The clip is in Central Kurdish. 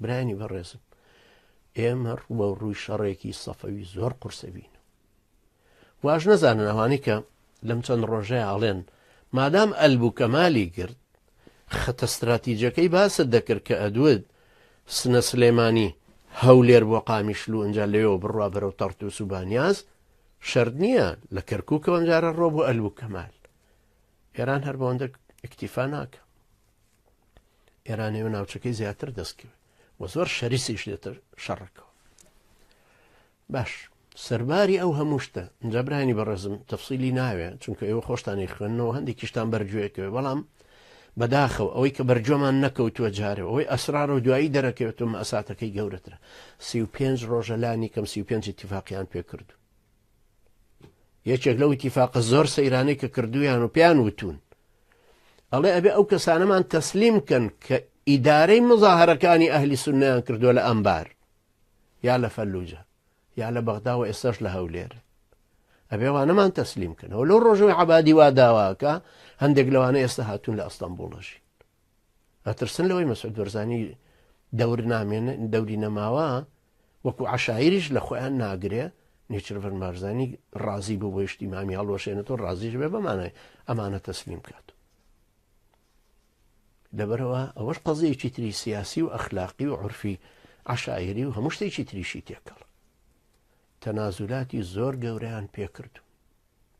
برانی بەڕێزم ئێمە ڕوە ڕووی شەڕێکی سەفەوی زۆر قورسەبین واش نەزانن ئەوانی کە لەم چەند ڕۆژەیە ئاڵێن مادام ئەلبوو کەمالی کرد خەتە استراتیجەکەی باست دەکرد کە ئەدوێت سنە سلێمانی هەولێر بۆ قامیشلو ئەنجا لێەوە بڕوا بەرەو تەرتوس و بانیاز شەرت نییە لە کەرکووکەوە ئەنجارە ڕۆ بۆ ئەلبوو کەمال ئێران هەر بەوەندە ئیکتیفا ناکە ئێرانەوە ناوچەکەی زیاتر دەستکەوێت وە زۆر شەریسیش دێتە شەڕەکەەوە باش سەرباری ئەو هەموو شتە ئەنجا برانی بەڕێزم تەفسیلی ناوێت چونکە ئێوە خۆشتانی خوێندنەوە هەندێکیشتان بەرگوێکەوە بەڵام بەداخەوە ئەوەی کە بەرجۆمان نەکەوتووە جارێەوە ئەوەی ئەسرار و دوایی دەرەکەوێتەوە ئەساتەکەی گەورەترە 35 ڕۆژە لانی کەم 35 اتیفاقیان پێ کردو یەکێک لەو اتیفاقە زۆر سەیرانەی کە کردویان و پیان وتون ئەڵێ ئەبێ ئەو کەسانەمان تەسلیم کەن کە ئیدارەی مزاهرەکانی ئەهلی سوننەیان کردووە لە ئەمبار یا لە فەلوجە یا لە بەغدا و ئێستاش لە هەولێر ئەبێ وانەمان تەسلیم کەنەوە لەو ڕۆژەوەی عەبادی وا داواکە هەندێک لەوانە ئێستا هاتوون لە ئەستەمبوڵەژی ئەترسن لەوەی مەسعود بەرزانی دەور نامێنە دەوری نەماوە وەکو عەشایریش لە خۆیان ناگرێ نیچر بەرزانی ڕازی بوو بۆ یشتی مامی هەڵوەشێنێتەوە ڕازیش بێ بەمانە ئەمانە تەسلیم کات لەبەرەوە ئەوەش قەزەیەکی تری سیاسی و ئەخلاقی و عورفی عەشایری و هەموو شتێکی تریشی تێکەڵ تەنازولاتی زۆر گەورەیان پێکردو